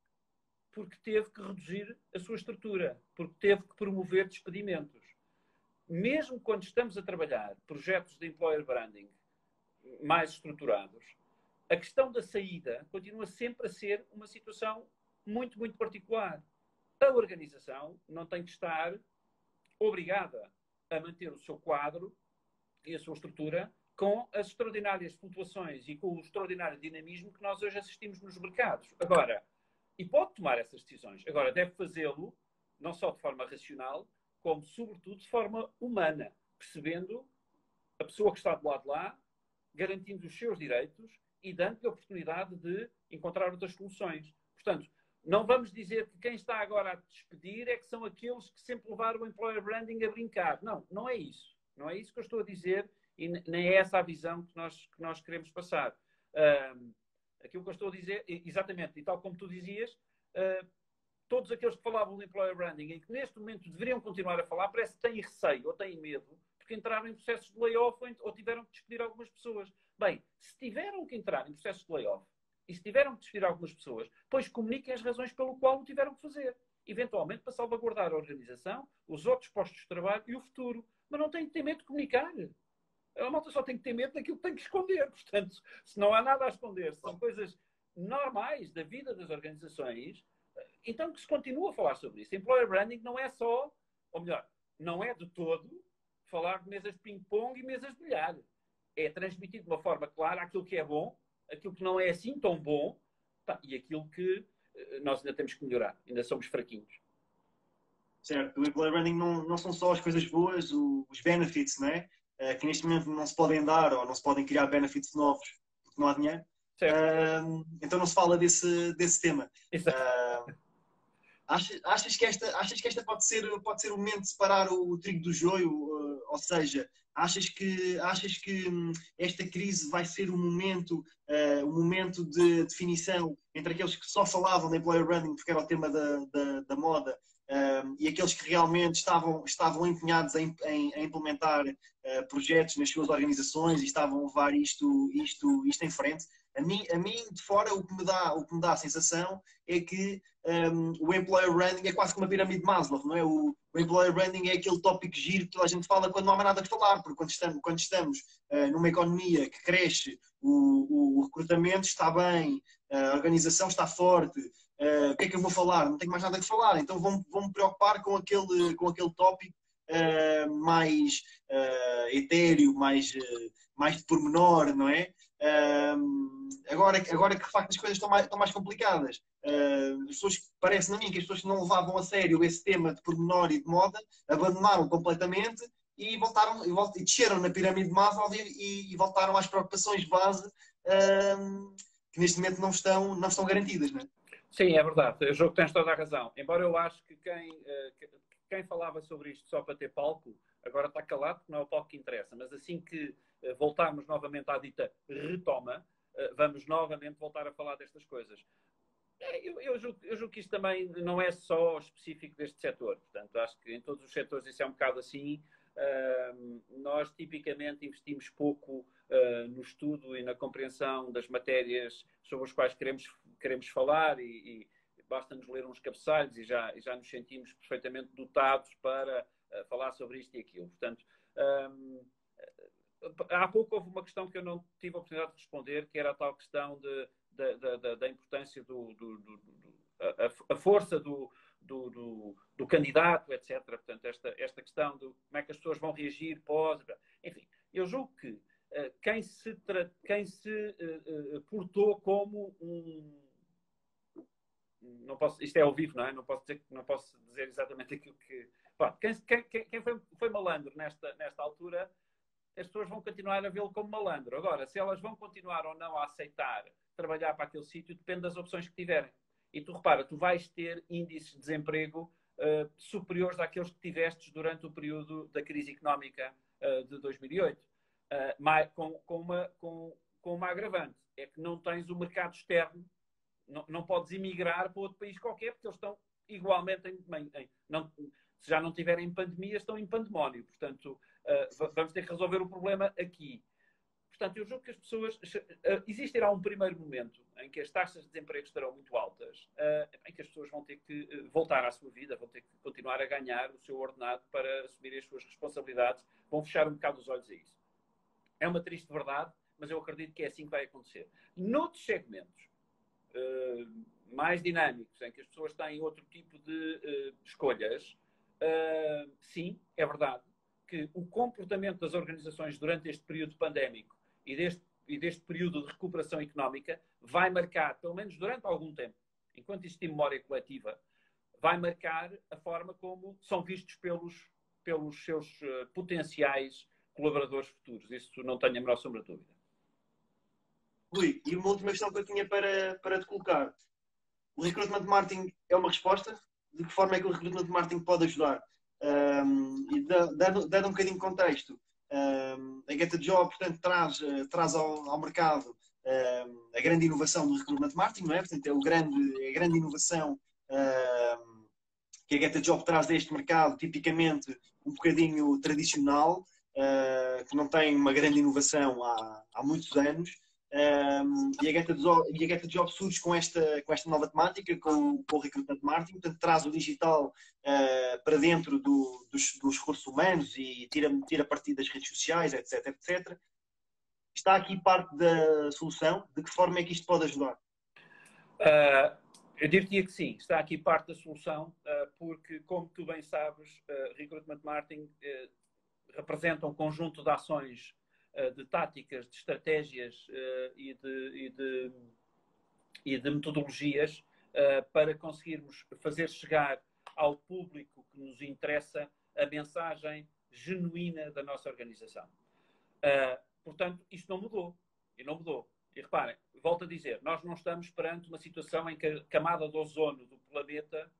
porque teve que reduzir a sua estrutura, porque teve que promover despedimentos. Mesmo quando estamos a trabalhar projetos de employer branding mais estruturados, a questão da saída continua sempre a ser uma situação muito, muito particular. A organização não tem que estar obrigada a manter o seu quadro e a sua estrutura com as extraordinárias flutuações e com o extraordinário dinamismo que nós hoje assistimos nos mercados. Agora, e pode tomar essas decisões. Agora, deve fazê-lo não só de forma racional, como, sobretudo, de forma humana, percebendo a pessoa que está do lado de lá, garantindo os seus direitos e dando-lhe a oportunidade de encontrar outras soluções. Portanto, não vamos dizer que quem está agora a despedir é que são aqueles que sempre levaram o employer branding a brincar. Não, não é isso. Não é isso que eu estou a dizer e nem é essa a visão que nós queremos passar. Aquilo que eu estou a dizer, exatamente, e tal como tu dizias, todos aqueles que falavam de employer branding e que neste momento deveriam continuar a falar, parece que têm receio ou têm medo porque entraram em processos de layoff ou tiveram que despedir algumas pessoas. Bem, se tiveram que entrar em processos de layoff e se tiveram que despedir algumas pessoas, pois comuniquem as razões pelo qual o tiveram que fazer. Eventualmente para salvaguardar a organização, os outros postos de trabalho e o futuro. Mas não tem que ter medo de comunicar. A malta só tem que ter medo daquilo que tem que esconder. Portanto, se não há nada a esconder, se são coisas normais da vida das organizações, então que se continue a falar sobre isso. Employer branding não é só, ou melhor, não é de todo falar de mesas de ping-pong e mesas de bilhar. É transmitir de uma forma clara aquilo que é bom, aquilo que não é assim tão bom, pá, e aquilo que nós ainda temos que melhorar, ainda somos fraquinhos. Certo, o employer branding não são só as coisas boas, os benefits, não é? Que neste momento não se podem dar ou não se podem criar benefits novos porque não há dinheiro. Certo? Então não se fala desse tema. Exato. Achas que esta pode ser o momento de separar o trigo do joio? Ou seja, achas que esta crise vai ser um momento de definição entre aqueles que só falavam de employer branding porque era o tema da moda e aqueles que realmente estavam empenhados em implementar projetos nas suas organizações e estavam a levar isto em frente? A mim, de fora, o que me dá a sensação é que o employer branding é quase como uma pirâmide de Maslow, não é? O employer branding é aquele tópico giro que toda a gente fala quando não há mais nada que falar, porque quando estamos numa economia que cresce, o recrutamento está bem, a organização está forte, o que é que eu vou falar? Não tenho mais nada que falar, então vou-me preocupar com aquele tópico mais etéreo, mais de pormenor, não é? Agora que de facto as coisas estão mais complicadas, as pessoas, parece-me a mim que as pessoas que não levavam a sério esse tema de pormenor e de moda abandonaram completamente e e desceram na pirâmide de Maslow e voltaram às preocupações base que neste momento não estão garantidas, não é? Sim, é verdade. O jogo tens toda a razão. Embora eu acho que quem falava sobre isto só para ter palco, agora está calado, porque não é o palco que interessa. Mas assim que voltarmos novamente à dita retoma, vamos novamente voltar a falar destas coisas. Eu julgo que isto também não é só específico deste setor. Portanto, acho que em todos os setores isso é um bocado assim. Nós tipicamente investimos pouco no estudo e na compreensão das matérias sobre as quais queremos falar e basta-nos ler uns cabeçalhos e já nos sentimos perfeitamente dotados para falar sobre isto e aquilo. Portanto, há pouco houve uma questão que eu não tive a oportunidade de responder, que era a tal questão da importância a força do candidato, etc. Portanto, esta questão de como é que as pessoas vão reagir pós... Enfim, eu julgo que quem se portou como não posso, isto é ao vivo, não é? Não posso dizer exatamente aquilo que... Pronto, quem foi malandro nesta altura, as pessoas vão continuar a vê-lo como malandro. Agora, se elas vão continuar ou não a aceitar trabalhar para aquele sítio, depende das opções que tiverem. E tu repara, tu vais ter índices de desemprego superiores àqueles que tivestes durante o período da crise económica de 2008. Com uma agravante. É que não tens o mercado externo, não podes emigrar para outro país qualquer, porque eles estão igualmente se já não tiverem pandemia, estão em pandemónio. Portanto, vamos ter que resolver o problema aqui. Portanto, eu julgo que as pessoas... Existirá um primeiro momento em que as taxas de desemprego estarão muito altas, em que as pessoas vão ter que voltar à sua vida, vão ter que continuar a ganhar o seu ordenado para assumir as suas responsabilidades, vão fechar um bocado os olhos a isso. É uma triste verdade, mas eu acredito que é assim que vai acontecer. Noutros segmentos mais dinâmicos, em que as pessoas têm outro tipo de escolhas, sim, é verdade que o comportamento das organizações durante este período pandémico e deste período de recuperação económica vai marcar, pelo menos durante algum tempo, enquanto existir memória coletiva, vai marcar a forma como são vistos pelos seus potenciais colaboradores futuros. Isso não tenho a menor sombra de dúvida. Rui, e uma última questão que eu tinha para te colocar. O recruitment marketing é uma resposta? De que forma é que o recruitment marketing pode ajudar? E dando um bocadinho de contexto, a Get a Job, portanto, traz ao mercado a grande inovação do recruitment marketing, não é? Portanto, é a grande inovação que a Get a Job traz deste mercado, tipicamente um bocadinho tradicional, que não tem uma grande inovação há muitos anos. E a Get a Job surge com esta nova temática, com o recruitment marketing, portanto traz o digital para dentro dos recursos humanos e tira partido das redes sociais, etc, etc. Está aqui parte da solução? De que forma é que isto pode ajudar? Eu diria que sim, está aqui parte da solução, porque, como tu bem sabes, recruitment marketing representa um conjunto de ações de táticas, de estratégias e de metodologias para conseguirmos fazer chegar ao público que nos interessa a mensagem genuína da nossa organização. Portanto, isto não mudou. E não mudou. E reparem, volto a dizer, nós não estamos perante uma situação em que a camada de ozono do planeta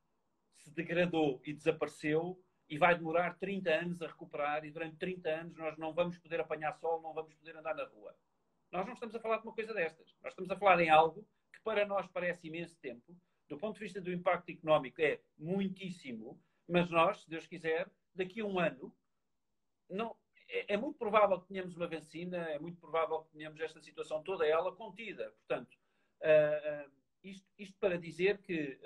se degradou e desapareceu e vai demorar 30 anos a recuperar e durante 30 anos nós não vamos poder apanhar sol, não vamos poder andar na rua. Nós não estamos a falar de uma coisa destas. Nós estamos a falar em algo que para nós parece imenso tempo. Do ponto de vista do impacto económico é muitíssimo, mas nós, se Deus quiser, daqui a um ano, não, é muito provável que tenhamos uma vacina, é muito provável que tenhamos esta situação toda ela contida. Portanto, isto para dizer que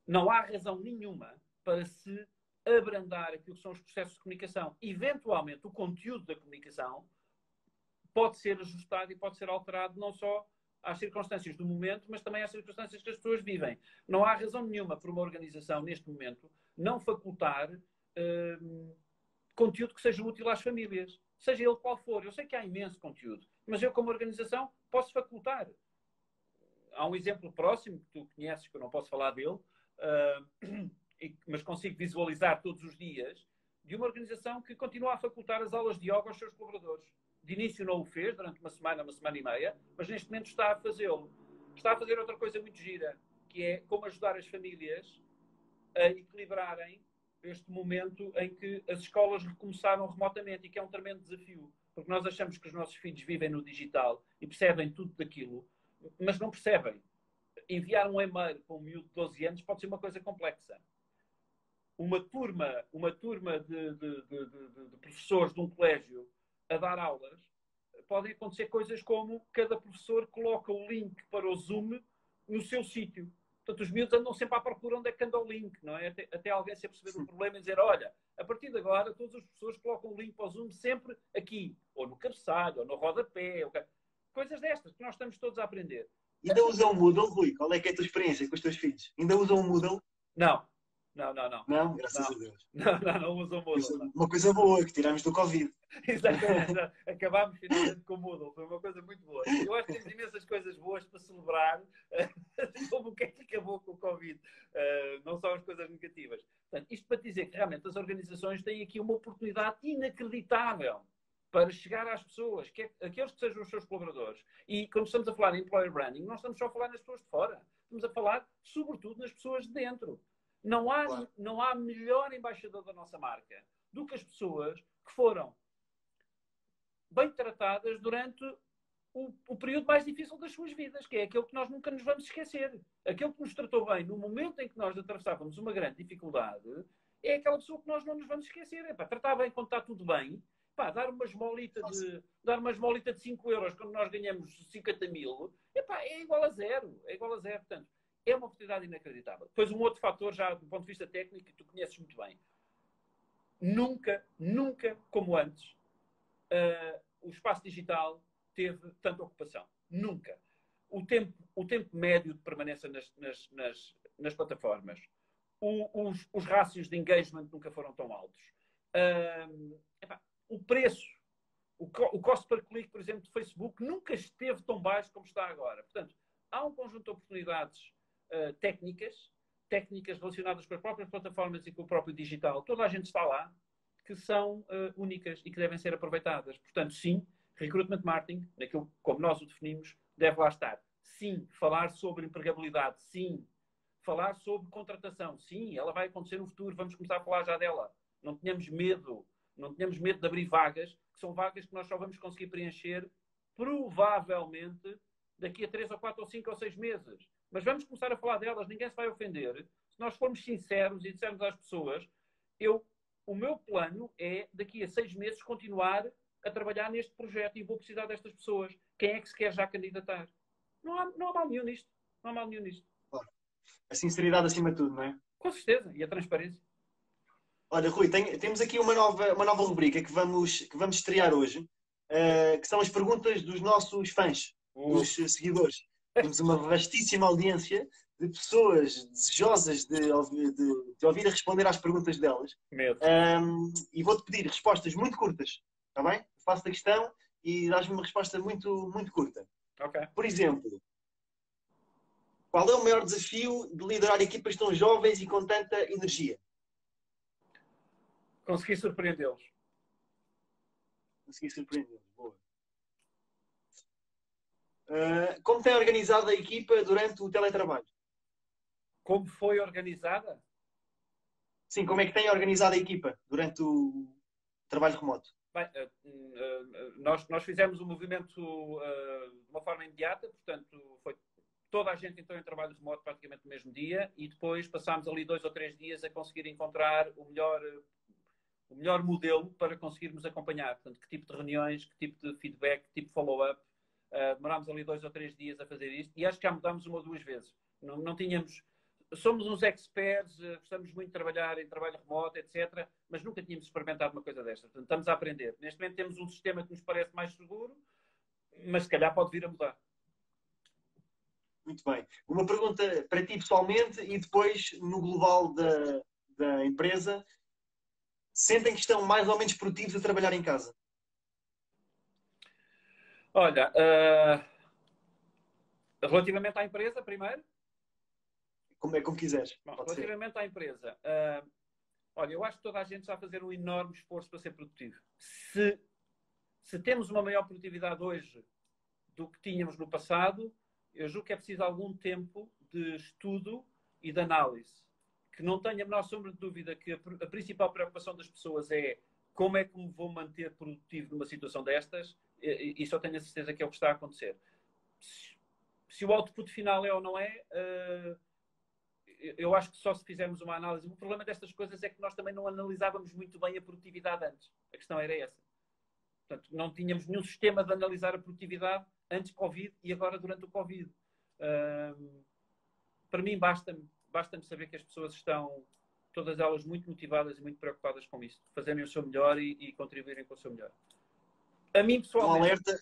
não há razão nenhuma para se abrandar aquilo que são os processos de comunicação. Eventualmente, o conteúdo da comunicação pode ser ajustado e pode ser alterado não só às circunstâncias do momento, mas também às circunstâncias que as pessoas vivem. Não há razão nenhuma para uma organização, neste momento, não facultar conteúdo que seja útil às famílias, seja ele qual for. Eu sei que há imenso conteúdo, mas eu, como organização, posso facultar. Há um exemplo próximo, que tu conheces, que eu não posso falar dele, mas consigo visualizar todos os dias, de uma organização que continua a facultar as aulas de yoga aos seus colaboradores. De início não o fez, durante uma semana e meia, mas neste momento está a fazê-lo. Está a fazer outra coisa muito gira, que é como ajudar as famílias a equilibrarem este momento em que as escolas recomeçaram remotamente e que é um tremendo desafio. Porque nós achamos que os nossos filhos vivem no digital e percebem tudo daquilo, mas não percebem. Enviar um e-mail para um miúdo de 12 anos pode ser uma coisa complexa. Uma turma de professores de um colégio a dar aulas, podem acontecer coisas como cada professor coloca o link para o Zoom no seu sítio. Portanto, os miúdos andam sempre à procura onde é que anda o link, não é? Até alguém se aperceber do problema e dizer, olha, a partir de agora todos os professores colocam o link para o Zoom sempre aqui, ou no cabeçalho, ou no rodapé, ou... coisas destas que nós estamos todos a aprender. Ainda usam o Moodle, Rui? Qual é que é a tua experiência com os teus filhos? Ainda usam o Moodle? Não. Não, graças a Deus. Não usam o Moodle. Uma coisa boa que tiramos do Covid. Exatamente. Acabámos finalmente com o Moodle. Foi uma coisa muito boa. Eu acho que temos imensas coisas boas para celebrar sobre o que é que acabou com o Covid. Não só as coisas negativas. Portanto, isto para dizer que realmente as organizações têm aqui uma oportunidade inacreditável para chegar às pessoas, aqueles que sejam os seus colaboradores. E quando estamos a falar em employer branding, não estamos só a falar nas pessoas de fora. Estamos a falar, sobretudo, nas pessoas de dentro. Não há melhor embaixador da nossa marca do que as pessoas que foram bem tratadas durante o período mais difícil das suas vidas, que é aquele que nós nunca nos vamos esquecer. Aquele que nos tratou bem no momento em que nós atravessávamos uma grande dificuldade, é aquela pessoa que nós não nos vamos esquecer. É, pá, tratar bem quando está tudo bem, pá, dar uma esmolita de 5 euros quando nós ganhamos 50 mil, é igual a zero. É igual a zero, portanto. É uma oportunidade inacreditável. Depois, um outro fator, já do ponto de vista técnico, que tu conheces muito bem. Nunca, como antes, o espaço digital teve tanta ocupação. Nunca. O tempo médio de permanência nas plataformas. Os rácios de engagement nunca foram tão altos. O preço, o cost per click, por exemplo, do Facebook, nunca esteve tão baixo como está agora. Portanto, há um conjunto de oportunidades técnicas relacionadas com as próprias plataformas e com o próprio digital, toda a gente está lá, que são únicas e que devem ser aproveitadas. Portanto, sim, recruitment marketing, naquilo como nós o definimos, deve lá estar. Sim, falar sobre empregabilidade. Sim, falar sobre contratação. Sim, ela vai acontecer no futuro, vamos começar a falar já dela. Não tenhamos medo de abrir vagas, que são vagas que nós só vamos conseguir preencher provavelmente daqui a 3 ou 4 ou 5 ou 6 meses. Mas vamos começar a falar delas, ninguém se vai ofender. Se nós formos sinceros e dissermos às pessoas, o meu plano é, daqui a 6 meses, continuar a trabalhar neste projeto e vou precisar destas pessoas. Quem é que se quer já candidatar? Não há mal nenhum nisto. Não há mal nenhum nisto. Claro. A sinceridade acima de tudo, não é? Com certeza. E a transparência. Olha, Rui, temos aqui uma nova rubrica que vamos estrear hoje, que são as perguntas dos nossos fãs, dos seguidores. Temos uma vastíssima audiência de pessoas desejosas de ouvir a responder às perguntas delas. E vou-te pedir respostas muito curtas, está bem? faço a questão e dás-me uma resposta muito, muito curta. Ok. Por exemplo, qual é o maior desafio de liderar equipas tão jovens e com tanta energia? Consegui surpreendê-los. Consegui surpreender. Boa. Como tem organizado a equipa durante o teletrabalho? Como foi organizada? Sim, como é que tem organizado a equipa durante o trabalho remoto? Bem, nós fizemos o movimento de uma forma imediata, portanto, foi toda a gente entrou em trabalho remoto praticamente no mesmo dia e depois passámos ali 2 ou 3 dias a conseguir encontrar o melhor modelo para conseguirmos acompanhar. Portanto, que tipo de reuniões, que tipo de feedback, que tipo de follow-up. Demorámos ali 2 ou 3 dias a fazer isto e acho que já mudámos uma ou duas vezes. Não tínhamos... Somos uns experts, gostamos muito de trabalhar em trabalho remoto, etc. Mas nunca tínhamos experimentado uma coisa destas. Portanto, estamos a aprender. Neste momento temos um sistema que nos parece mais seguro, mas se calhar pode vir a mudar. Muito bem. Uma pergunta para ti pessoalmente e depois no global da empresa. Sentem que estão mais ou menos produtivos a trabalhar em casa? Olha, relativamente à empresa, primeiro. Como quiseres. Bom, Pode ser. relativamente à empresa, olha, eu acho que toda a gente está a fazer um enorme esforço para ser produtivo. Se temos uma maior produtividade hoje do que tínhamos no passado, eu julgo que é preciso algum tempo de estudo e de análise. Que não tenha a menor sombra de dúvida que a principal preocupação das pessoas é como é que me vou manter produtivo numa situação destas, e só tenho a certeza que é o que está a acontecer. Se o output final é ou não é, eu acho que só se fizermos uma análise. O problema destas coisas é que nós também não analisávamos muito bem a produtividade antes. A questão era essa. Portanto, não tínhamos nenhum sistema de analisar a produtividade antes do Covid e agora durante o Covid. Para mim, basta-me saber que as pessoas estão, todas elas, muito motivadas e muito preocupadas com isso. Fazerem o seu melhor e contribuírem com o seu melhor. A mim, Um pessoalmente... alerta.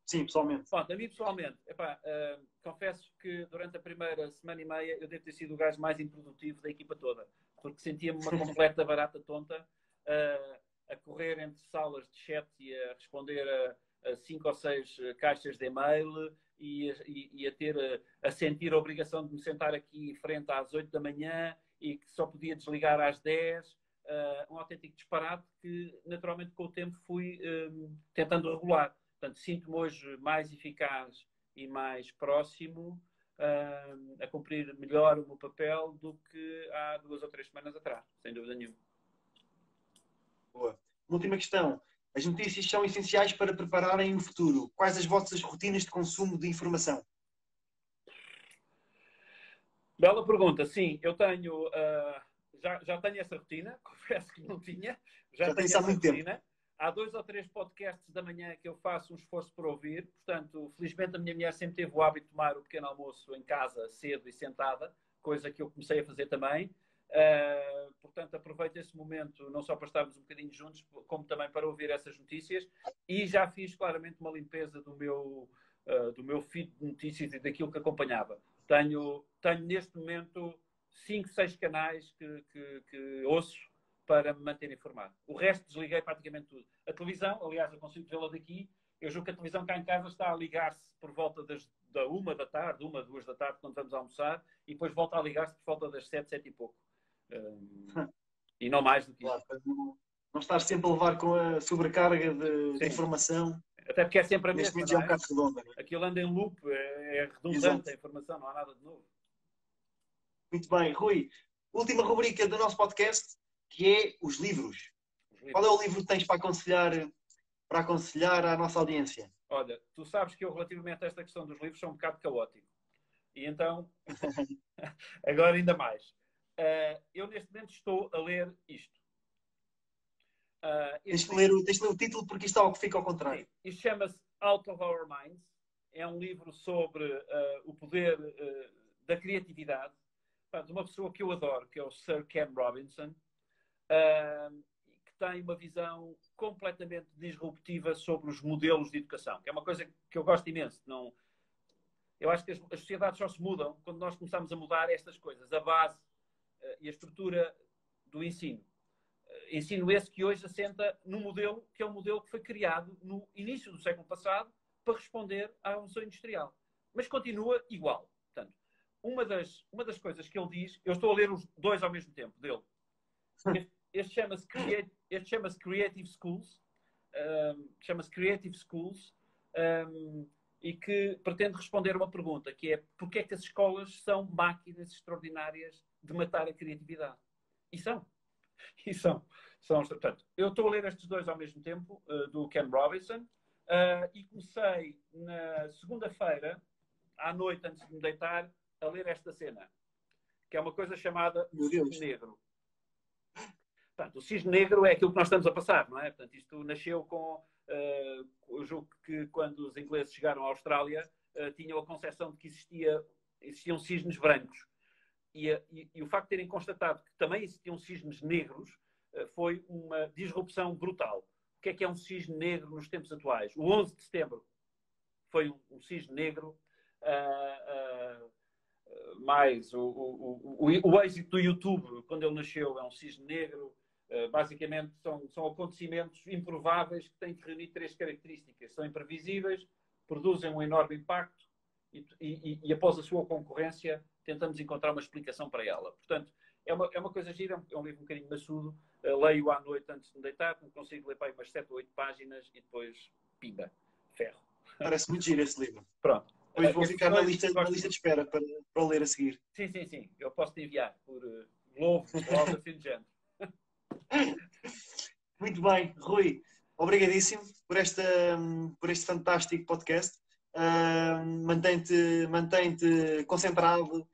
Sim, pessoalmente. Pronto, a mim pessoalmente, confesso que durante a primeira semana e meia eu devo ter sido o gajo mais improdutivo da equipa toda, porque sentia-me uma completa barata tonta a correr entre salas de chat e a responder a 5 ou 6 caixas de e-mail e a sentir a obrigação de me sentar aqui frente às 8 da manhã e que só podia desligar às 10. Um autêntico disparate que naturalmente com o tempo fui tentando regular. Portanto, sinto-me hoje mais eficaz e mais próximo a cumprir melhor o meu papel do que há 2 ou 3 semanas atrás, sem dúvida nenhuma. Boa. Uma última questão. As notícias são essenciais para prepararem o futuro. Quais as vossas rotinas de consumo de informação? Bela pergunta. Sim, eu tenho... já tenho essa rotina. Confesso que não tinha. Já tenho isso há essa muito tempo. rotina. Há 2 ou 3 podcasts da manhã que eu faço um esforço para ouvir. Portanto, felizmente a minha mulher sempre teve o hábito de tomar o pequeno almoço em casa, cedo e sentada, coisa que eu comecei a fazer também. Portanto, aproveito esse momento não só para estarmos um bocadinho juntos, como também para ouvir essas notícias. E já fiz claramente uma limpeza do meu feed de notícias e daquilo que acompanhava. Tenho neste momento 5, 6 canais que ouço para me manter informado. O resto desliguei praticamente tudo. A televisão, aliás, eu consigo vê-la daqui. Eu julgo que a televisão cá em casa está a ligar-se por volta da 1 da tarde, 1, 2 da tarde, quando vamos almoçar, e depois volta a ligar-se por volta das 7, 7 e pouco. E não mais do que isso. Claro, não estar sempre a levar com a sobrecarga de Sim. informação. Até porque é sempre a Neste mesma, momento já é não um é? bocado redonda. Não é? Aquilo anda em loop, é redundante. Exato. A informação, não há nada de novo. Muito bem. Rui, última rubrica do nosso podcast, que é os livros. Qual é o livro que tens para aconselhar à nossa audiência? Olha, tu sabes que eu, relativamente a esta questão dos livros, sou um bocado caótico. E então, agora ainda mais. Eu, neste momento, estou a ler isto. Tens de ler o título porque isto fica ao contrário. Sim, isto chama-se Out of Our Minds. É um livro sobre o poder da criatividade de uma pessoa que eu adoro, que é o Sir Ken Robinson, que tem uma visão completamente disruptiva sobre os modelos de educação, que é uma coisa que eu gosto imenso. Não, eu acho que as sociedades só se mudam quando nós começamos a mudar estas coisas, a base e a estrutura do ensino. ensino esse que hoje assenta no modelo, que é o modelo que foi criado no início do século passado para responder à Revolução Industrial. Mas continua igual. Portanto, uma das coisas que ele diz, eu estou a ler os dois ao mesmo tempo dele. Este chama-se Creative Schools, e que pretende responder uma pergunta, que é porque é que as escolas são máquinas extraordinárias de matar a criatividade? E são. Portanto, eu estou a ler estes dois ao mesmo tempo, do Ken Robinson, e comecei na segunda-feira, à noite, antes de me deitar, a ler esta cena, que é uma coisa chamada Cisne Negro. Portanto, o Cisne Negro é aquilo que nós estamos a passar, não é? Portanto, isto nasceu com o jogo que, quando os ingleses chegaram à Austrália, tinham a concepção de que existiam cisnes brancos. E o facto de terem constatado que também existiam cisnes negros foi uma disrupção brutal. O que é um cisne negro nos tempos atuais? O 11 de setembro foi um cisne negro, mais o êxito do YouTube, quando ele nasceu, é um cisne negro. Basicamente, são acontecimentos improváveis que têm que reunir três características. São imprevisíveis, produzem um enorme impacto e após a sua concorrência, tentamos encontrar uma explicação para ela. Portanto, é uma coisa gira, é um livro um bocadinho maçudo. Leio à noite antes de me deitar, consigo ler para aí umas 7 ou 8 páginas e depois, pimba, ferro. Parece muito giro esse livro. Pronto. Depois vou ficar na lista de espera para ler a seguir. Sim. Eu posso te enviar por Globo ou algo assim de género. Muito bem, Rui. Obrigadíssimo por este fantástico podcast. Mantém-te concentrado,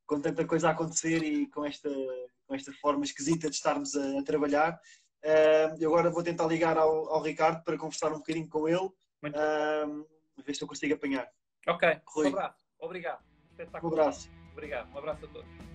com tanta coisa a acontecer e com esta forma esquisita de estarmos a trabalhar. Eu agora vou tentar ligar ao Ricardo para conversar um bocadinho com ele. Ver se eu consigo apanhar. Ok, Rui. Um abraço. Obrigado. Um abraço. Obrigado. Um abraço a todos.